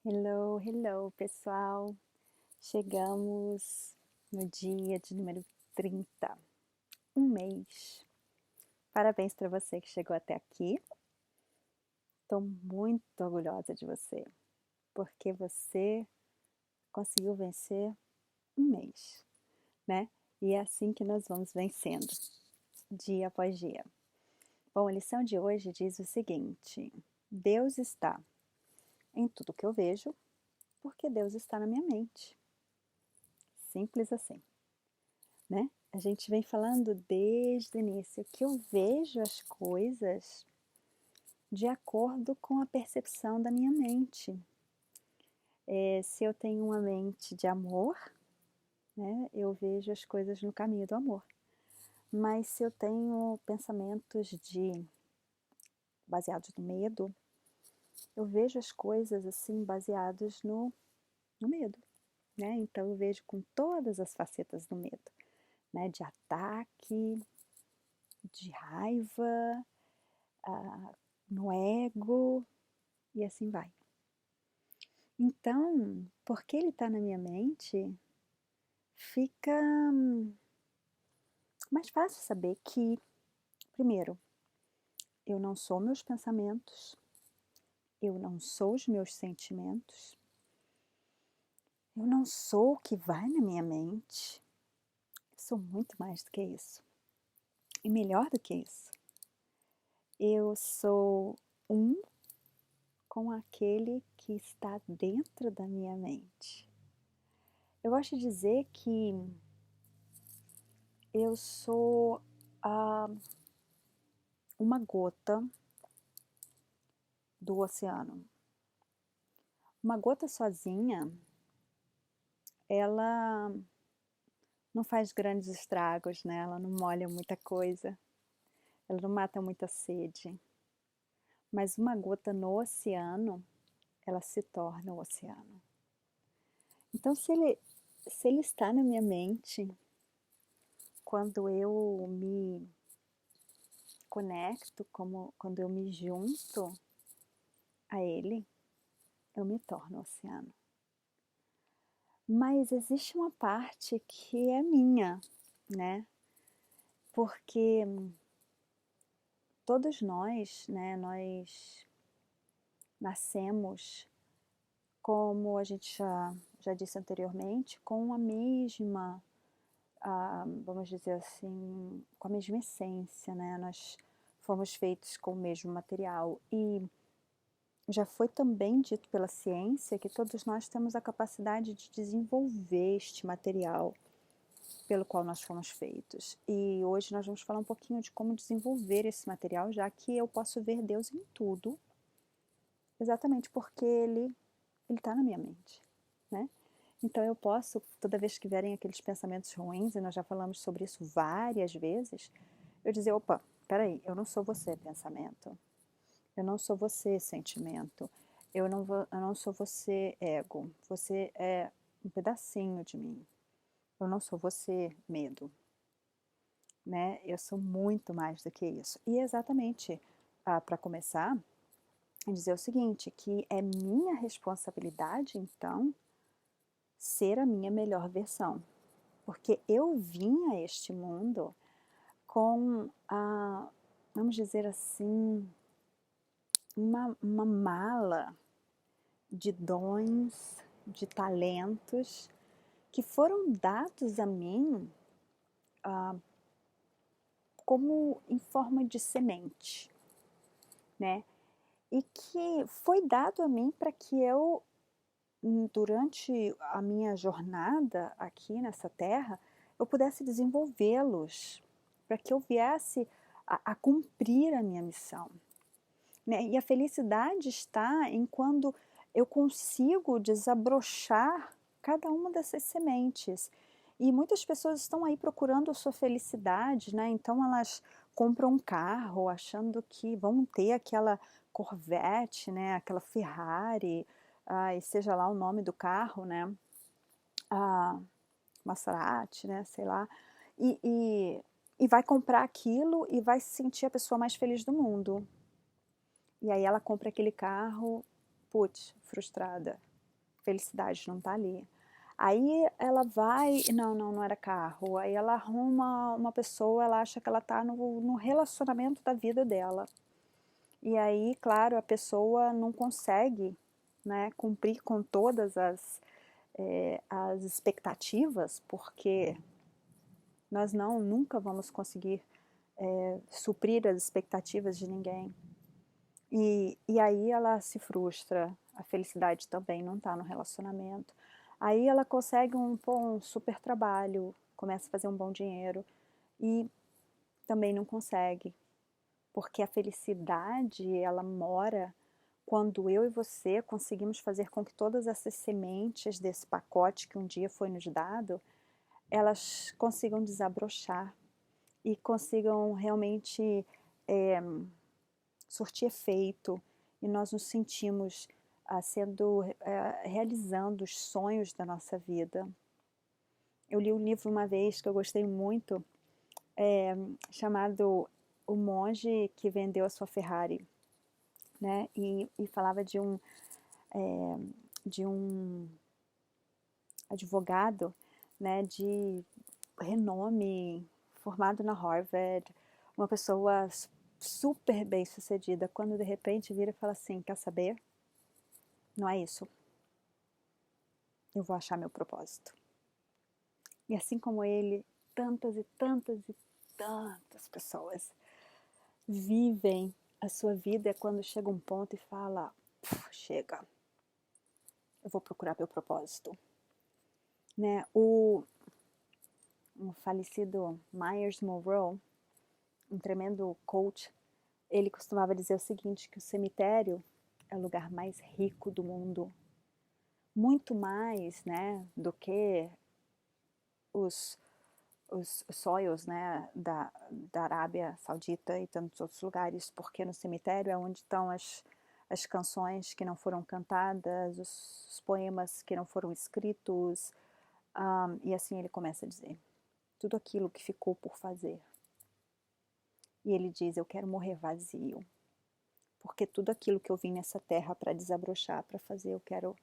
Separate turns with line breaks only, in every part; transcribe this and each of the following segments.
Hello, hello, pessoal. Chegamos no dia de número 30, um mês. Parabéns para você que chegou até aqui. Estou muito orgulhosa de você, porque você conseguiu vencer um mês, né? E é assim que nós vamos vencendo, dia após dia. Bom, a lição de hoje diz o seguinte: Deus está em tudo que eu vejo, porque Deus está na minha mente. Simples assim. Né? A gente vem falando desde o início que eu vejo as coisas de acordo com a percepção da minha mente. Se eu tenho uma mente de amor, né, eu vejo as coisas no caminho do amor. Mas se eu tenho pensamentos baseados no medo, eu vejo as coisas assim baseados no medo. Né? Então eu vejo com todas as facetas do medo, né? De ataque, de raiva, no ego e assim vai. Então, porque ele está na minha mente, fica mais fácil saber que, primeiro, eu não sou meus pensamentos, eu não sou os meus sentimentos, eu não sou o que vai na minha mente, eu sou muito mais do que isso. E melhor do que isso, eu sou um com aquele que está dentro da minha mente. Eu gosto de dizer que eu sou uma gota do oceano. Uma gota sozinha, ela não faz grandes estragos, né? Ela não molha muita coisa, ela não mata muita sede. Mas uma gota no oceano, ela se torna o oceano. Então, se ele está na minha mente, quando eu me conecto, quando eu me junto a ele, eu me torno oceano. Mas existe uma parte que é minha, né? Porque todos nós, né, nós nascemos, como a gente já disse anteriormente, com a mesma, vamos dizer assim, com a mesma essência, né? Nós fomos feitos com o mesmo material e já foi também dito pela ciência que todos nós temos a capacidade de desenvolver este material pelo qual nós fomos feitos. E hoje nós vamos falar um pouquinho de como desenvolver esse material, já que eu posso ver Deus em tudo, exatamente porque Ele está na minha mente, né? Então eu posso, toda vez que vierem aqueles pensamentos ruins, e nós já falamos sobre isso várias vezes, eu dizer, opa, peraí, eu não sou você, pensamento. Eu não sou você, sentimento. Eu não sou você, ego. Você é um pedacinho de mim. Eu não sou você, medo. Né? Eu sou muito mais do que isso. E exatamente, para começar, dizer o seguinte, que é minha responsabilidade, então, ser a minha melhor versão. Porque eu vim a este mundo com, vamos dizer assim, uma mala de dons, de talentos que foram dados a mim como em forma de semente, né? E que foi dado a mim para que eu, durante a minha jornada aqui nessa terra, eu pudesse desenvolvê-los, para que eu viesse a cumprir a minha missão. Né? E a felicidade está em quando eu consigo desabrochar cada uma dessas sementes. E muitas pessoas estão aí procurando a sua felicidade, né? Então elas compram um carro achando que vão ter aquela Corvette, né? Aquela Ferrari, e seja lá o nome do carro, né? Maserati, né? Sei lá. E vai comprar aquilo e vai se sentir a pessoa mais feliz do mundo. E aí ela compra aquele carro, putz, frustrada. felicidade não está ali. Aí ela vai, não era carro, aí ela arruma uma pessoa, ela acha que ela está no relacionamento da vida dela. E aí, claro, a pessoa não consegue, né, cumprir com todas as expectativas, porque nós nunca vamos conseguir suprir as expectativas de ninguém. E aí ela se frustra, a felicidade também não está no relacionamento. Aí ela consegue um super trabalho, começa a fazer um bom dinheiro e também não consegue, porque a felicidade ela mora quando eu e você conseguimos fazer com que todas essas sementes desse pacote que um dia foi nos dado, elas consigam desabrochar e consigam realmente surtir efeito, e nós nos sentimos realizando os sonhos da nossa vida. Eu li um livro uma vez que eu gostei muito, chamado O Monge que Vendeu a Sua Ferrari, né? E falava de um advogado, né, de renome, formado na Harvard, uma pessoa super bem sucedida, quando de repente vira e fala assim, quer saber? Não é isso. Eu vou achar meu propósito. E assim como ele, tantas e tantas e tantas pessoas vivem a sua vida quando chega um ponto e fala, chega, eu vou procurar meu propósito. Né? O falecido Myers Monroe, um tremendo coach, ele costumava dizer o seguinte, que o cemitério é o lugar mais rico do mundo. Muito mais, né, do que os soils, né, da Arábia Saudita e tantos outros lugares, porque no cemitério é onde estão as canções que não foram cantadas, os poemas que não foram escritos, e assim ele começa a dizer, tudo aquilo que ficou por fazer. E ele diz, eu quero morrer vazio, porque tudo aquilo que eu vim nessa terra para desabrochar, para fazer, eu quero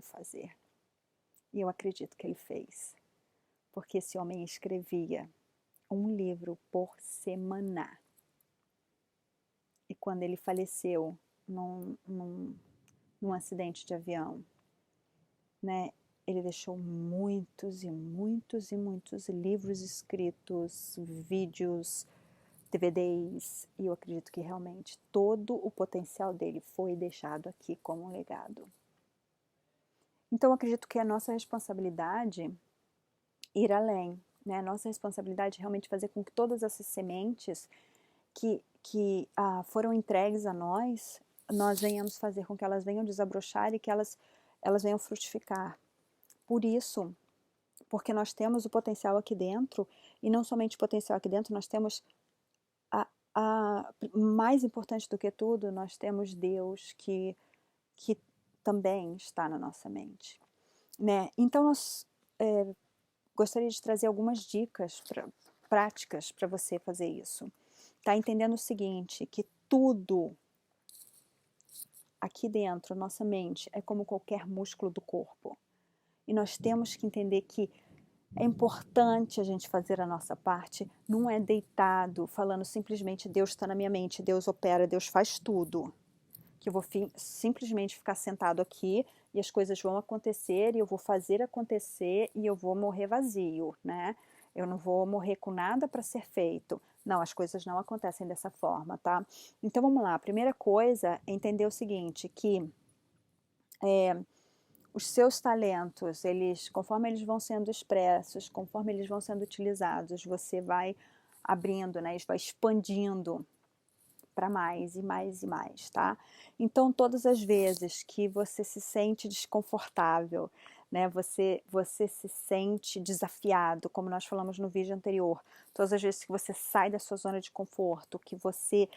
fazer. E eu acredito que ele fez, porque esse homem escrevia um livro por semana. E quando ele faleceu num acidente de avião, né, ele deixou muitos e muitos e muitos livros escritos, vídeos, DVDs, e eu acredito que realmente todo o potencial dele foi deixado aqui como um legado. Então eu acredito que é a nossa responsabilidade ir além, né? A nossa responsabilidade é realmente fazer com que todas essas sementes que foram entregues a nós venhamos fazer com que elas venham desabrochar e que elas venham frutificar. Por isso, porque nós temos o potencial aqui dentro, e não somente o potencial aqui dentro, nós temos mais importante do que tudo, nós temos Deus que também está na nossa mente, né? Então nós gostaria de trazer algumas dicas práticas para você fazer isso. Tá entendendo o seguinte, que tudo aqui dentro, nossa mente, é como qualquer músculo do corpo. E nós temos que entender que é importante a gente fazer a nossa parte, não é deitado, falando simplesmente Deus está na minha mente, Deus opera, Deus faz tudo. Que eu vou simplesmente ficar sentado aqui e as coisas vão acontecer e eu vou fazer acontecer e eu vou morrer vazio, né? Eu não vou morrer com nada para ser feito. Não, as coisas não acontecem dessa forma, tá? Então vamos lá, a primeira coisa é entender o seguinte, que os seus talentos, conforme eles vão sendo expressos, conforme eles vão sendo utilizados, você vai abrindo, né, vai expandindo para mais e mais e mais, tá? Então, todas as vezes que você se sente desconfortável, né, você se sente desafiado, como nós falamos no vídeo anterior, todas as vezes que você sai da sua zona de conforto, que você,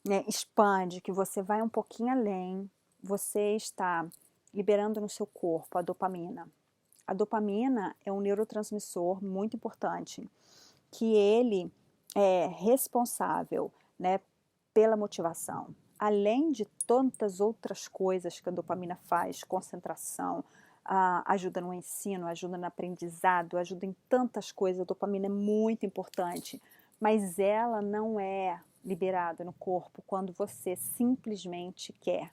né, expande, que você vai um pouquinho além, você está liberando no seu corpo a dopamina. A dopamina é um neurotransmissor muito importante, que ele é responsável, né, pela motivação. além de tantas outras coisas que a dopamina faz, concentração, ajuda no ensino, ajuda no aprendizado, ajuda em tantas coisas, a dopamina é muito importante, mas ela não é liberada no corpo quando você simplesmente quer.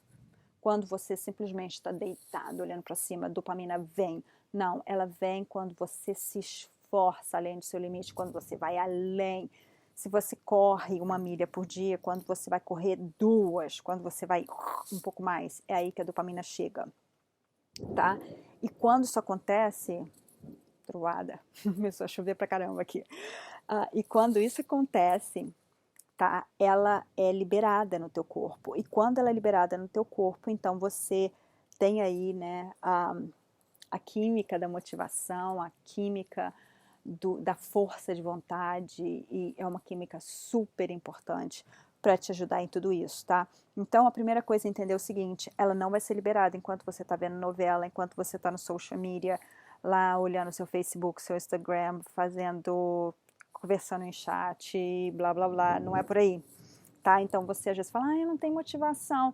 Quando você simplesmente está deitado, olhando para cima, a dopamina vem. Não, ela vem quando você se esforça além do seu limite, quando você vai além. Se você corre 1 milha por dia, quando você vai correr 2, quando você vai um pouco mais, é aí que a dopamina chega, tá? E quando isso acontece, troada, começou a chover pra caramba aqui. E quando isso acontece, tá? Ela é liberada no teu corpo. E quando ela é liberada no teu corpo, então você tem aí, né, a química da motivação, a química da força de vontade, e é uma química super importante para te ajudar em tudo isso, tá? Então a primeira coisa é entender o seguinte: ela não vai ser liberada enquanto você está vendo novela, enquanto você está no social media, lá olhando seu Facebook, seu Instagram, conversando em chat, blá blá blá, não é por aí, tá? Então você às vezes fala, eu não tenho motivação.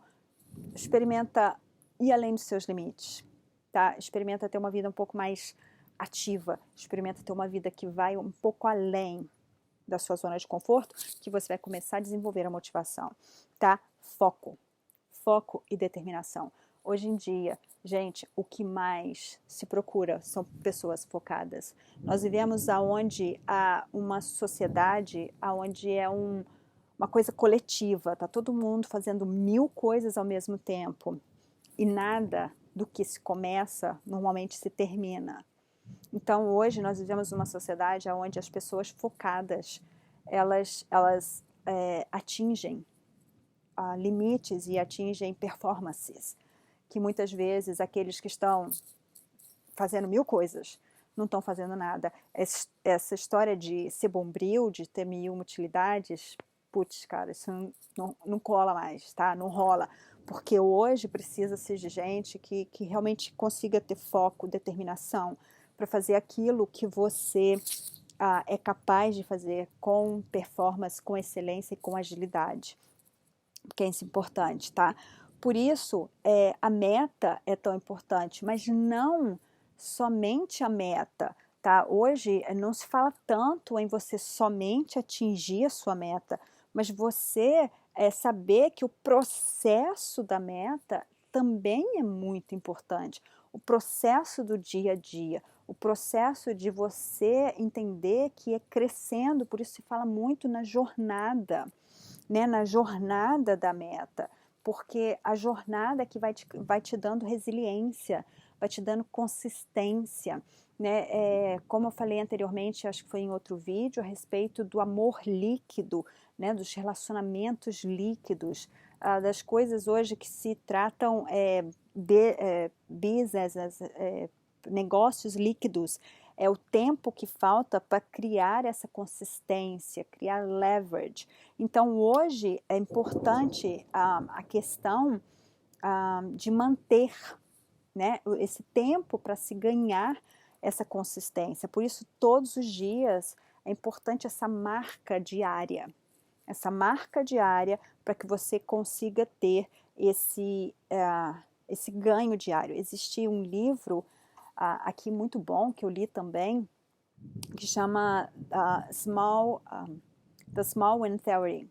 Experimenta ir além dos seus limites, tá? Experimenta ter uma vida um pouco mais ativa, experimenta ter uma vida que vai um pouco além da sua zona de conforto, que você vai começar a desenvolver a motivação, tá? Foco e determinação. Hoje em dia, gente, o que mais se procura são pessoas focadas. Nós vivemos aonde há uma sociedade, aonde é uma coisa coletiva, tá todo mundo fazendo 1000 coisas ao mesmo tempo e nada do que se começa normalmente se termina. Então hoje nós vivemos numa sociedade onde as pessoas focadas, elas atingem limites e atingem performances, que muitas vezes aqueles que estão fazendo 1000 coisas não estão fazendo nada. Essa história de ser bombril, de ter 1000 utilidades, putz, cara, isso não cola mais, tá? Não rola. Porque hoje precisa-se de gente que realmente consiga ter foco, determinação, para fazer aquilo que você é capaz de fazer com performance, com excelência e com agilidade. Porque isso é importante, tá? Por isso, a meta é tão importante, mas não somente a meta, tá? Hoje não se fala tanto em você somente atingir a sua meta, mas você saber que o processo da meta também é muito importante. O processo do dia a dia, o processo de você entender que é crescendo, por isso se fala muito na jornada, né, na jornada da meta, porque a jornada que vai te dando resiliência, vai te dando consistência, né? Como eu falei anteriormente, acho que foi em outro vídeo, a respeito do amor líquido, né, dos relacionamentos líquidos, das coisas hoje que se tratam business, negócios líquidos. É o tempo que falta para criar essa consistência, criar leverage. Então, hoje é importante a questão de manter, né, esse tempo para se ganhar essa consistência. Por isso, todos os dias é importante essa marca diária para que você consiga ter esse ganho diário. Existe um livro aqui muito bom, que eu li também, que chama The Small Win Theory,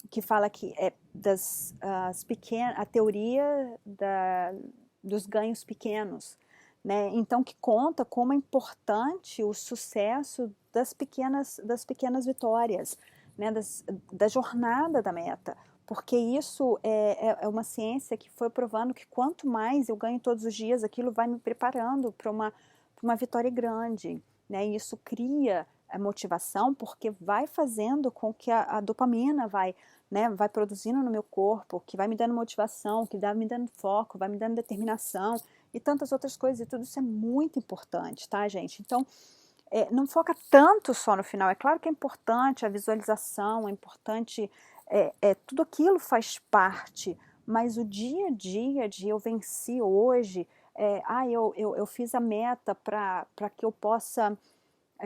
que fala que a teoria dos ganhos pequenos, né? Então, que conta como é importante o sucesso das pequenas vitórias, né? Da jornada da meta, porque isso é uma ciência que foi provando que quanto mais eu ganho todos os dias, aquilo vai me preparando para uma vitória grande, né? E isso cria a motivação, porque vai fazendo com que a dopamina vai produzindo no meu corpo, que vai me dando motivação, que vai me dando foco, vai me dando determinação e tantas outras coisas, e tudo isso é muito importante, tá, gente? Então, não foca tanto só no final. É claro que é importante a visualização, é importante, tudo aquilo faz parte, mas o dia a dia de eu venci hoje, eu fiz a meta para que eu possa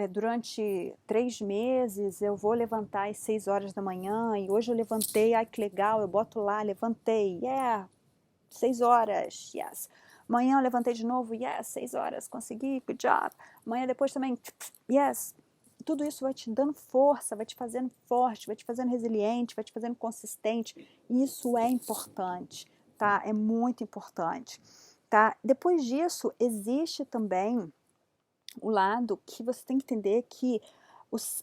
durante 3 meses eu vou levantar às 6 horas da manhã e hoje eu levantei, ai que legal, eu boto lá, levantei, 6 horas, yes. Amanhã eu levantei de novo, yes, 6 horas, consegui, good job. Amanhã depois também, yes. Tudo isso vai te dando força, vai te fazendo forte, vai te fazendo resiliente, vai te fazendo consistente. Isso é importante, tá? É muito importante, tá? Depois disso, existe também o lado que você tem que entender que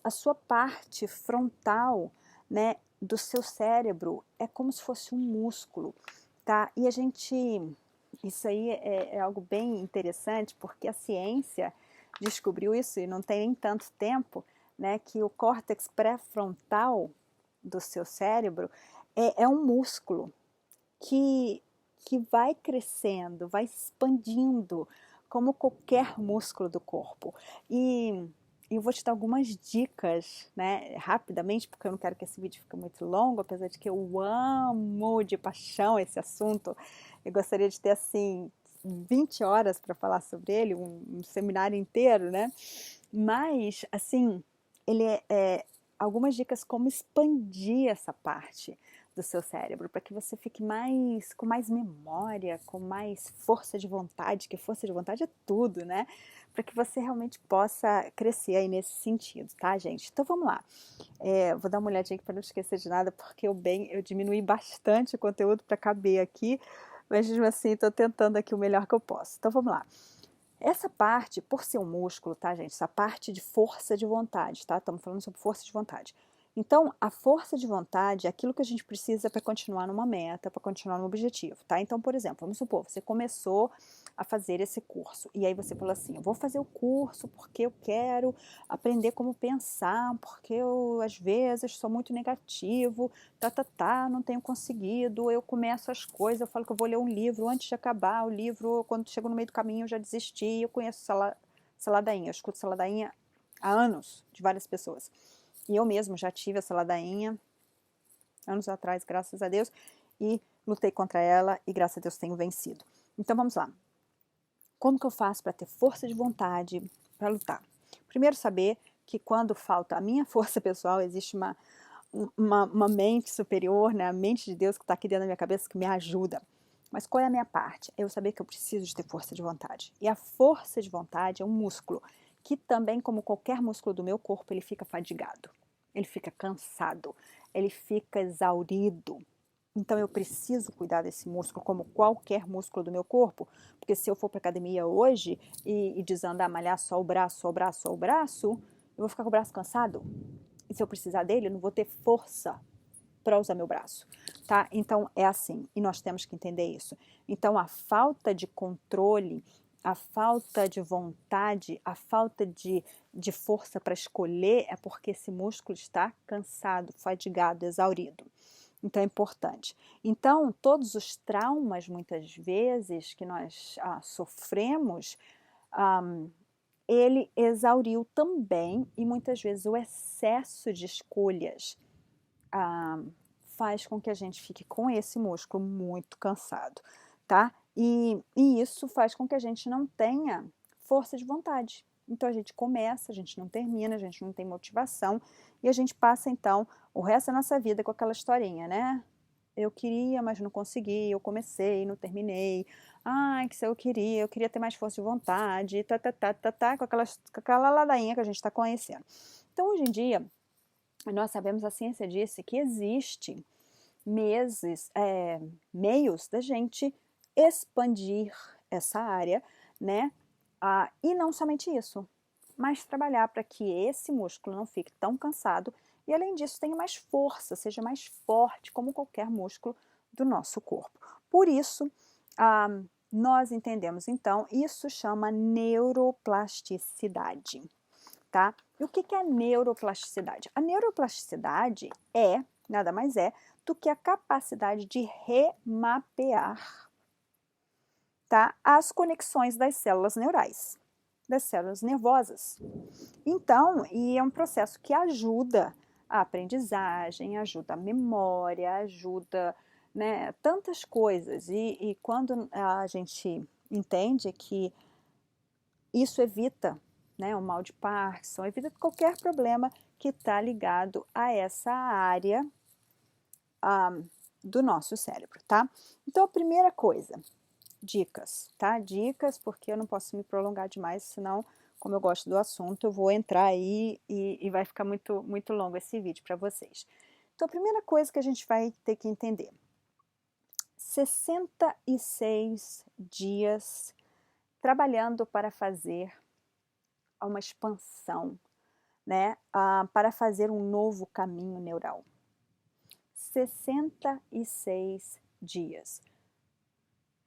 a sua parte frontal, né, do seu cérebro é como se fosse um músculo, tá? E isso aí é algo bem interessante, porque a ciência descobriu isso e não tem nem tanto tempo, né, que o córtex pré-frontal do seu cérebro é um músculo que, que vai crescendo, vai expandindo, como qualquer músculo do corpo. E eu vou te dar algumas dicas, né, rapidamente, porque eu não quero que esse vídeo fique muito longo, apesar de que eu amo de paixão esse assunto. Eu gostaria de ter, assim, 20 horas para falar sobre ele, um seminário inteiro, né? Mas, assim, ele algumas dicas como expandir essa parte do seu cérebro, para que você fique com mais memória, com mais força de vontade, que força de vontade é tudo, né? Para que você realmente possa crescer aí nesse sentido, tá, gente? Então vamos lá. Vou dar uma olhadinha aqui para não esquecer de nada, porque eu diminuí bastante o conteúdo para caber aqui, mas mesmo assim estou tentando aqui o melhor que eu posso. Então vamos lá. Essa parte, por ser um músculo, tá, gente? Essa parte de força de vontade, tá? Estamos falando sobre força de vontade. Então, a força de vontade é aquilo que a gente precisa para continuar numa meta, para continuar num objetivo, tá? Então, por exemplo, vamos supor, você começou a fazer esse curso e aí você falou assim, eu vou fazer o curso porque eu quero aprender como pensar, porque eu, às vezes, sou muito negativo, não tenho conseguido, eu começo as coisas, eu falo que eu vou ler um livro antes de acabar o livro, quando chego no meio do caminho eu já desisti, eu conheço saladainha, eu escuto saladainha há anos, de várias pessoas. E eu mesmo já tive essa ladainha anos atrás, graças a Deus, e lutei contra ela e graças a Deus tenho vencido. Então vamos lá. Como que eu faço para ter força de vontade para lutar? Primeiro saber que quando falta a minha força pessoal, existe uma mente superior, né? A mente de Deus que está aqui dentro da minha cabeça que me ajuda. Mas qual é a minha parte? É eu saber que eu preciso de ter força de vontade. E a força de vontade é um músculo que também, como qualquer músculo do meu corpo, ele fica fadigado, ele fica cansado, ele fica exaurido. Então eu preciso cuidar desse músculo como qualquer músculo do meu corpo, porque se eu for para academia hoje e desandar, malhar só o braço, só o braço, só o braço, eu vou ficar com o braço cansado. E se eu precisar dele, eu não vou ter força para usar meu braço, tá? Então é assim, e nós temos que entender isso. Então a falta de controle, a falta de vontade, a falta de força para escolher é porque esse músculo está cansado, fadigado, exaurido. Então é importante. Então, todos os traumas, muitas vezes, que nós sofremos, ele exauriu também, e muitas vezes o excesso de escolhas faz com que a gente fique com esse músculo muito cansado, tá? E isso faz com que a gente não tenha força de vontade. Então a gente começa, a gente não termina, a gente não tem motivação e a gente passa então o resto da nossa vida com aquela historinha, né? Eu queria, mas não consegui, eu comecei, não terminei. Ai, que se eu queria ter mais força de vontade, com aquela ladainha que a gente está conhecendo. Então hoje em dia, nós sabemos, a ciência disse que existe meios da gente expandir essa área, né? E não somente isso, mas trabalhar para que esse músculo não fique tão cansado e, além disso, tenha mais força, seja mais forte, como qualquer músculo do nosso corpo. Por isso, nós entendemos, então, isso chama neuroplasticidade, tá? E o que é neuroplasticidade? A neuroplasticidade nada mais é do que a capacidade de remapear, tá, as conexões das células neurais, das células nervosas. Então, e é um processo que ajuda a aprendizagem, ajuda a memória, ajuda, né, tantas coisas. E quando a gente entende que isso evita, né, o mal de Parkinson, evita qualquer problema que está ligado a essa área do nosso cérebro, tá? Então, a primeira coisa, dicas, tá? Dicas, porque eu não posso me prolongar demais, senão, como eu gosto do assunto, eu vou entrar aí e vai ficar muito, muito longo esse vídeo para vocês. Então, a primeira coisa que a gente vai ter que entender, 66 dias trabalhando para fazer uma expansão, né? Para fazer um novo caminho neural. 66 dias.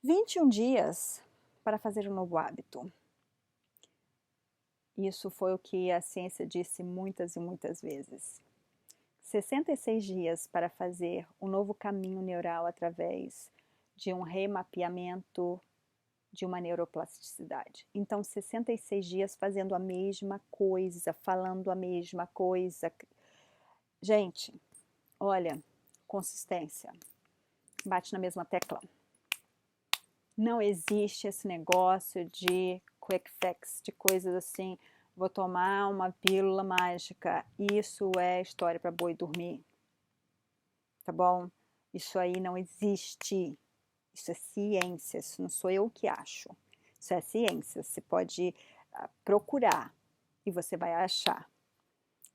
21 dias para fazer um novo hábito. Isso foi o que a ciência disse muitas e muitas vezes. 66 dias para fazer um novo caminho neural através de um remapeamento de uma neuroplasticidade. Então, 66 dias fazendo a mesma coisa, falando a mesma coisa. Gente, olha, consistência. Bate na mesma tecla. Não existe esse negócio de quick fix, de coisas assim, vou tomar uma pílula mágica. Isso é história para boi dormir. Tá bom? Isso aí não existe. Isso é ciência, isso não sou eu que acho. Isso é ciência. Você pode procurar e você vai achar.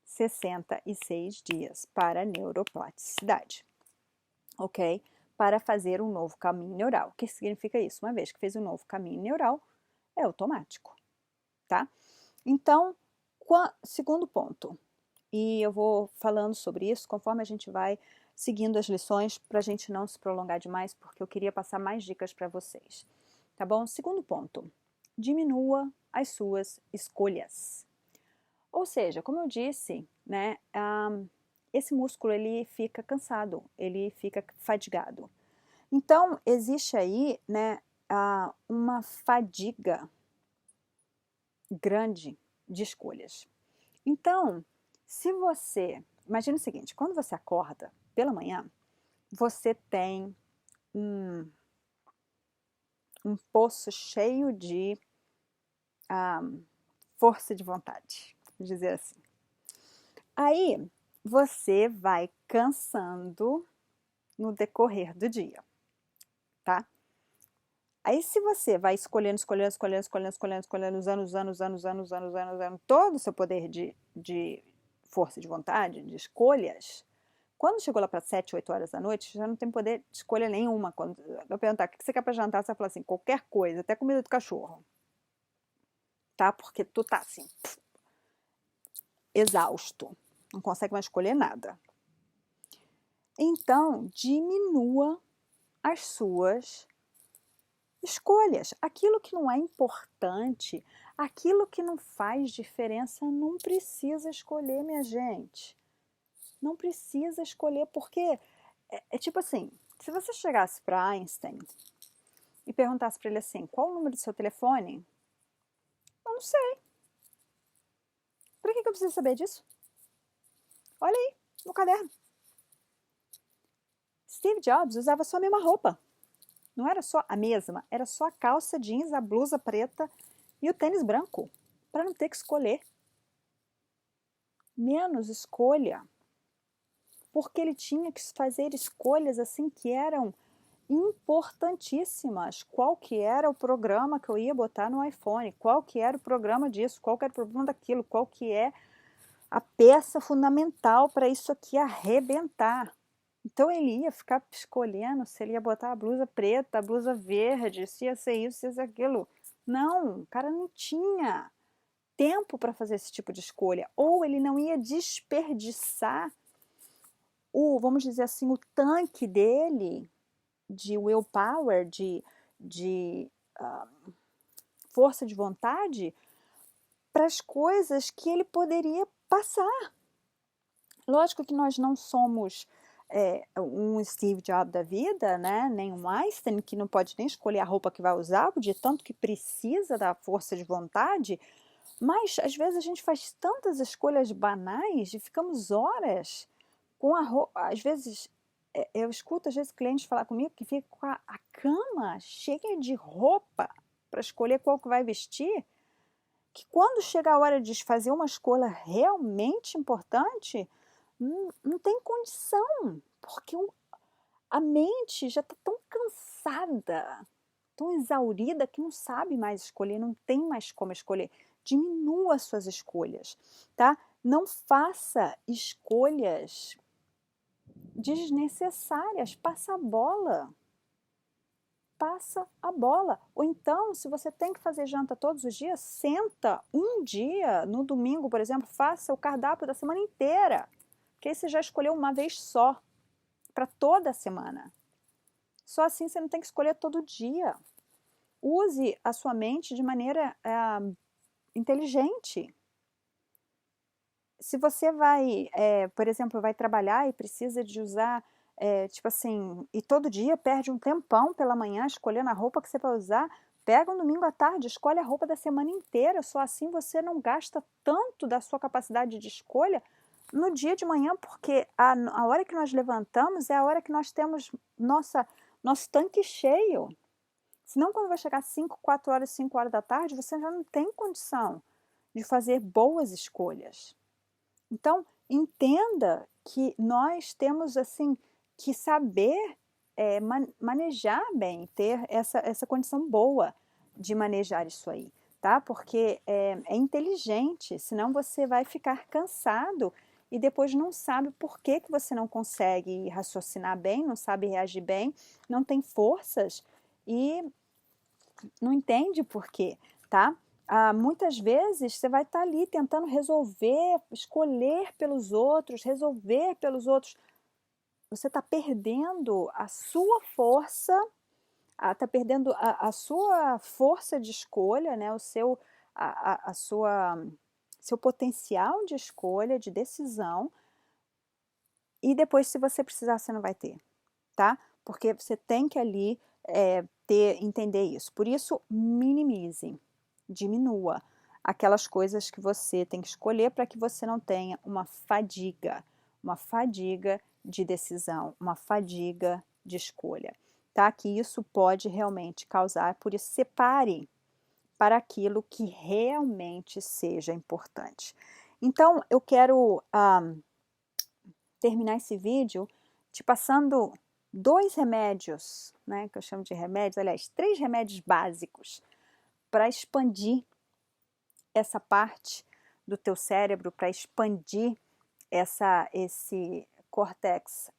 66 dias para neuroplasticidade. Ok? Para fazer um novo caminho neural. O que significa isso? Uma vez que fez um novo caminho neural, é automático, tá? Então, segundo ponto, e eu vou falando sobre isso conforme a gente vai seguindo as lições para a gente não se prolongar demais, porque eu queria passar mais dicas para vocês, tá bom? Segundo ponto, diminua as suas escolhas. Ou seja, como eu disse, né, esse músculo ele fica cansado, ele fica fadigado. Então, existe aí, né, uma fadiga grande de escolhas. Então, se você, imagina o seguinte, quando você acorda pela manhã, você tem um poço cheio de força de vontade, vamos dizer assim. Aí, você vai cansando no decorrer do dia, tá? Aí, se você vai escolhendo, usando todo o seu poder de força de vontade, de escolhas, quando chegou lá para 7, 8 horas da noite, já não tem poder de escolha nenhuma. Quando eu perguntar o que você quer para jantar, você vai falar assim, qualquer coisa, até comida do cachorro. Tá? Porque tu tá assim, exausto, não consegue mais escolher nada. Então, diminua as suas escolhas. Aquilo que não é importante, aquilo que não faz diferença, não precisa escolher, minha gente. Não precisa escolher, porque é tipo assim, se você chegasse para Einstein e perguntasse para ele assim, qual o número do seu telefone? Eu não sei. Para que eu preciso saber disso? Olha aí, no caderno. Steve Jobs usava só a mesma roupa. Não era só a mesma, era só a calça jeans, a blusa preta e o tênis branco, para não ter que escolher. Menos escolha. Porque ele tinha que fazer escolhas assim que eram importantíssimas. Qual que era o programa que eu ia botar no iPhone? Qual que era o programa disso? Qual que era o programa daquilo? Qual que é a peça fundamental para isso aqui arrebentar? Então ele ia ficar escolhendo se ele ia botar a blusa preta, a blusa verde, se ia ser isso, se ia ser aquilo. Não, o cara não tinha tempo para fazer esse tipo de escolha. Ou ele não ia desperdiçar vamos dizer assim, o tanque dele de willpower, de força de vontade para as coisas que ele poderia passar. Lógico que nós não somos um Steve Jobs da vida, né? Nem um Einstein, que não pode nem escolher a roupa que vai usar, de tanto que precisa da força de vontade, mas às vezes a gente faz tantas escolhas banais e ficamos horas com a roupa. Às vezes, eu escuto às vezes clientes falar comigo que fica com a cama cheia de roupa para escolher qual que vai vestir, que quando chega a hora de fazer uma escolha realmente importante, não tem condição, porque a mente já está tão cansada, tão exaurida que não sabe mais escolher, não tem mais como escolher. Diminua suas escolhas, tá? Não faça escolhas desnecessárias, passa a bola. Passa a bola. Ou então, se você tem que fazer janta todos os dias, senta um dia, no domingo, por exemplo, faça o cardápio da semana inteira. Porque aí você já escolheu uma vez só, para toda a semana. Só assim você não tem que escolher todo dia. Use a sua mente de maneira inteligente. Se você vai, por exemplo, vai trabalhar e precisa de usar, tipo assim, e todo dia perde um tempão pela manhã escolhendo a roupa que você vai usar, pega um domingo à tarde, escolhe a roupa da semana inteira, só assim você não gasta tanto da sua capacidade de escolha no dia de manhã, porque a hora que nós levantamos é a hora que nós temos nosso tanque cheio. Senão, quando vai chegar 5, 4 horas, 5 horas da tarde, você já não tem condição de fazer boas escolhas. Então, entenda que nós temos assim que saber manejar bem, ter essa condição boa de manejar isso aí, tá? Porque é inteligente, senão você vai ficar cansado e depois não sabe por que que você não consegue raciocinar bem, não sabe reagir bem, não tem forças e não entende por quê, tá? Muitas vezes você vai estar ali tentando resolver, escolher pelos outros, resolver pelos outros. Você está perdendo a sua força, está perdendo a sua força de escolha, né? Seu potencial de escolha, de decisão. E depois, se você precisar, você não vai ter, tá? Porque você tem que ali entender isso. Por isso, minimize, diminua aquelas coisas que você tem que escolher para que você não tenha uma fadiga de decisão, uma fadiga de escolha, tá? Que isso pode realmente causar, por isso separe para aquilo que realmente seja importante. Então, eu quero terminar esse vídeo te passando 2 remédios, né, que eu chamo de remédios, aliás, 3 remédios básicos para expandir essa parte do teu cérebro, para expandir esse córtex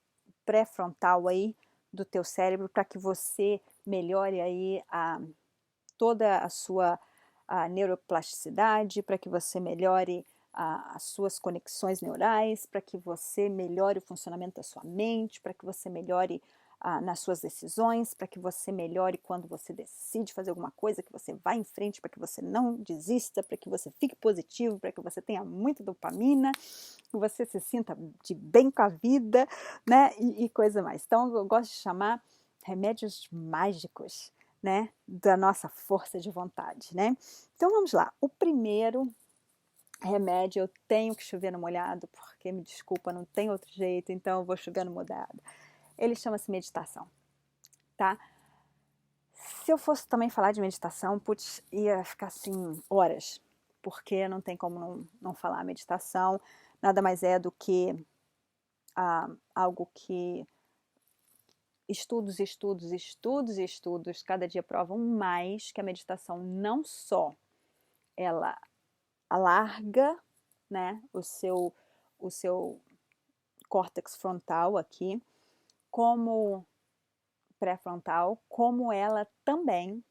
pré-frontal aí do teu cérebro, para que você melhore aí toda a sua neuroplasticidade, para que você melhore as suas conexões neurais, para que você melhore o funcionamento da sua mente, para que você melhore nas suas decisões, para que você melhore quando você decide fazer alguma coisa, que você vá em frente, para que você não desista, para que você fique positivo, para que você tenha muita dopamina, que você se sinta de bem com a vida, né? E coisa mais. Então, eu gosto de chamar remédios mágicos, né? Da nossa força de vontade, né? Então, vamos lá. O primeiro remédio, eu tenho que chover no molhado, porque, me desculpa, não tem outro jeito, então eu vou chover no molhado. Ele chama-se meditação, tá? Se eu fosse também falar de meditação, putz, ia ficar assim horas, porque não tem como não falar meditação, nada mais é do que algo que estudos, cada dia provam mais que a meditação não só ela alarga, né, o seu córtex frontal aqui, como pré-frontal, como ela também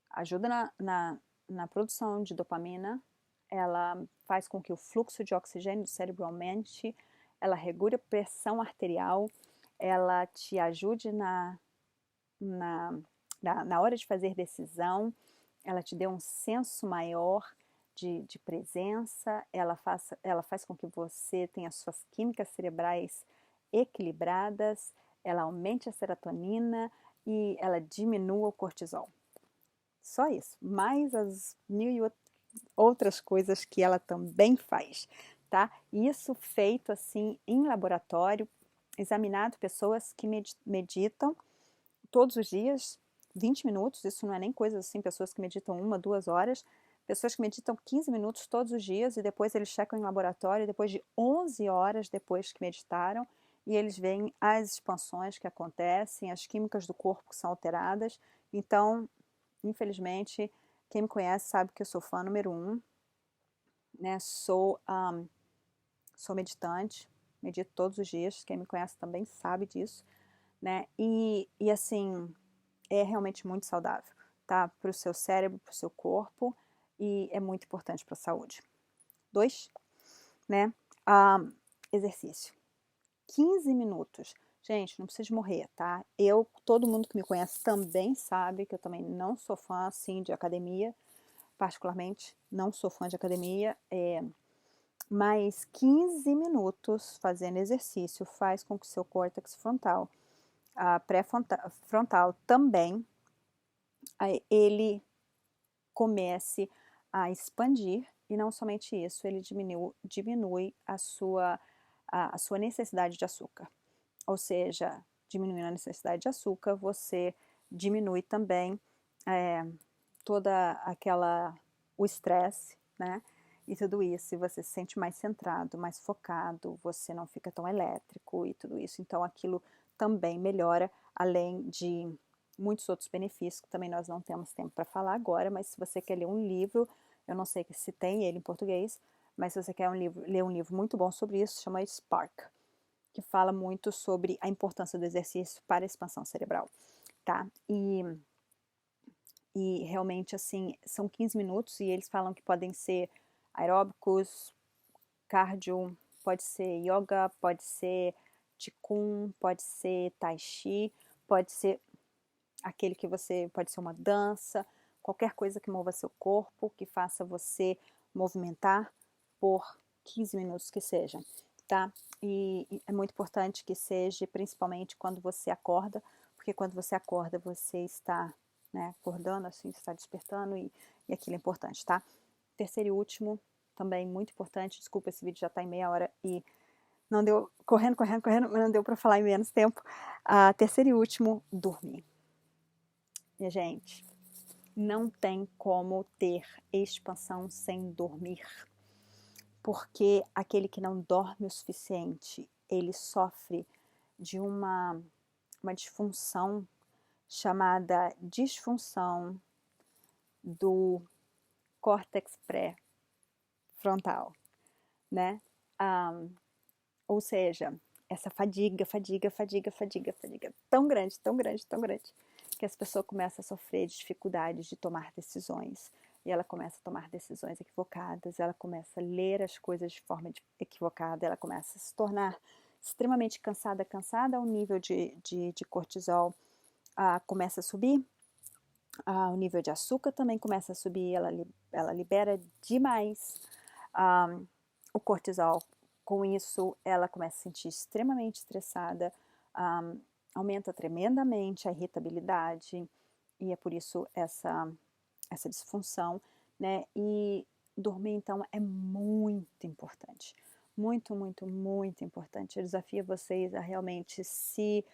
ajuda na produção de dopamina, ela faz com que o fluxo de oxigênio do cérebro aumente, ela regula a pressão arterial, ela te ajude na hora de fazer decisão, ela te dê um senso maior de presença, ela faz com que você tenha suas químicas cerebrais equilibradas, ela aumente a serotonina e ela diminua o cortisol. Só isso, mais as mil e outras coisas que ela também faz, tá? Isso feito assim em laboratório, examinado pessoas que meditam todos os dias, 20 minutos, isso não é nem coisa assim, pessoas que meditam 1, 2 horas, pessoas que meditam 15 minutos todos os dias e depois eles checam em laboratório, depois de 11 horas depois que meditaram, e eles veem as expansões que acontecem, as químicas do corpo que são alteradas. Então, infelizmente, quem me conhece sabe que eu sou fã número 1, né? Sou meditante, medito todos os dias, quem me conhece também sabe disso, né? E assim, é realmente muito saudável, tá? Para o seu cérebro, para o seu corpo, e é muito importante para a saúde. 2, né? Exercício. 15 minutos. Gente, não precisa morrer, tá? Todo mundo que me conhece também sabe que eu também não sou fã, assim, de academia, particularmente, não sou fã de academia, mas 15 minutos fazendo exercício faz com que o seu córtex frontal, pré-frontal também, ele comece a expandir, e não somente isso, ele diminui a sua necessidade de açúcar. Ou seja, diminuindo a necessidade de açúcar, você diminui também o estresse, né? E tudo isso, e você se sente mais centrado, mais focado, você não fica tão elétrico e tudo isso. Então, aquilo também melhora, além de muitos outros benefícios que também nós não temos tempo para falar agora, mas se você quer ler um livro, eu não sei se tem ele em português, mas se você quer ler um livro muito bom sobre isso, chama Spark, que fala muito sobre a importância do exercício para a expansão cerebral, tá? E realmente, assim, são 15 minutos e eles falam que podem ser aeróbicos, cardio, pode ser yoga, pode ser qigong, pode ser tai chi, pode ser pode ser uma dança, qualquer coisa que mova seu corpo, que faça você movimentar por 15 minutos que seja, tá? E é muito importante que seja, principalmente quando você acorda, porque quando você acorda, você está, né, acordando, assim, está despertando, e aquilo é importante, tá? Terceiro e último, também muito importante, desculpa, esse vídeo já está em meia hora e não deu, correndo, mas não deu para falar em menos tempo. Terceiro e último, dormir. Minha gente, não tem como ter expansão sem dormir, porque aquele que não dorme o suficiente, ele sofre de uma disfunção chamada disfunção do córtex pré-frontal, né? Ou seja, essa fadiga tão grande, que as pessoas começam a sofrer de dificuldades de tomar decisões. E ela começa a tomar decisões equivocadas, ela começa a ler as coisas de forma equivocada, ela começa a se tornar extremamente cansada, o nível de cortisol começa a subir, o nível de açúcar também começa a subir, ela libera demais o cortisol. Com isso, ela começa a se sentir extremamente estressada, aumenta tremendamente a irritabilidade, e é por isso essa disfunção, né? E dormir, então, é muito importante. Muito, muito, muito importante. Eu desafio vocês a realmente se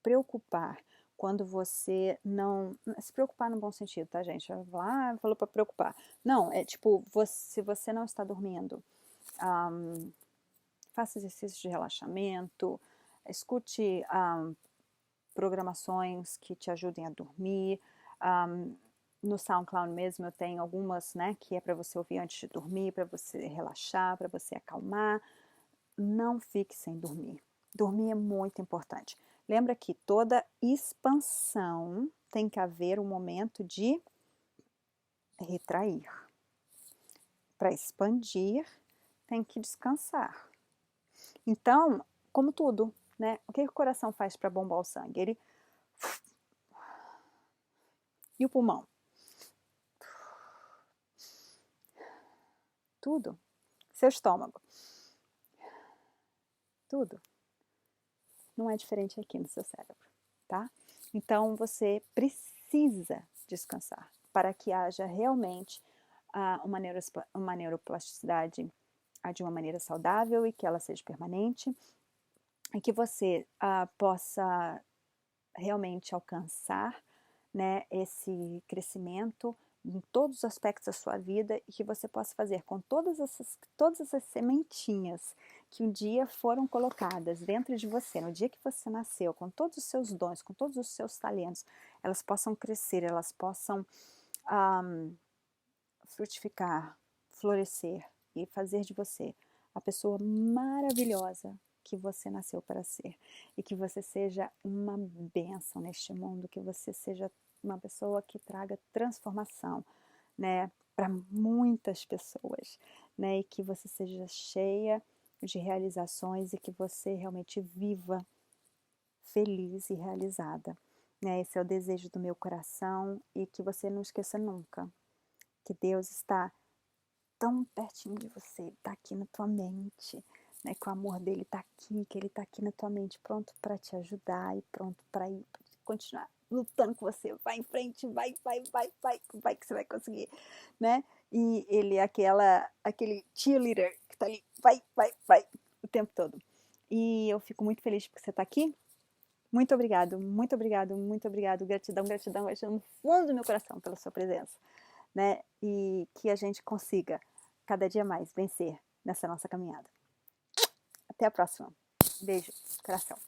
preocupar quando você não... Se preocupar no bom sentido, tá, gente? Falou para preocupar. Não, é tipo, se você não está dormindo, faça exercícios de relaxamento, escute programações que te ajudem a dormir. No SoundCloud mesmo eu tenho algumas, né, que é para você ouvir antes de dormir, para você relaxar, para você acalmar. Não fique sem dormir. Dormir é muito importante. Lembra que toda expansão tem que haver um momento de retrair. Para expandir, tem que descansar. Então, como tudo, né? O que o coração faz para bombar o sangue? Ele... E o pulmão? Tudo. Seu estômago? Tudo. Não é diferente aqui no seu cérebro, tá? Então, você precisa descansar para que haja realmente uma neuroplasticidade de uma maneira saudável e que ela seja permanente, e que você possa realmente alcançar, né, esse crescimento em todos os aspectos da sua vida e que você possa fazer com todas essas sementinhas que um dia foram colocadas dentro de você, no dia que você nasceu, com todos os seus dons, com todos os seus talentos, elas possam crescer, elas possam frutificar, florescer e fazer de você a pessoa maravilhosa que você nasceu para ser. E que você seja uma bênção neste mundo, que você seja uma pessoa que traga transformação, né, para muitas pessoas, né, e que você seja cheia de realizações e que você realmente viva feliz e realizada, né? Esse é o desejo do meu coração e que você não esqueça nunca que Deus está tão pertinho de você, está aqui na tua mente, né? Que o amor dele está aqui, que ele está aqui na tua mente, pronto para te ajudar e pronto para ir, pra continuar lutando com você. Vai em frente, vai que você vai conseguir, né? E ele é aquele cheerleader que está ali, vai, o tempo todo. E eu fico muito feliz porque você está aqui. Muito obrigado, muito obrigado, muito obrigado. Gratidão, gratidão, gratidão no fundo do meu coração pela sua presença, né? E que a gente consiga cada dia mais vencer nessa nossa caminhada. Até a próxima. Beijo, coração.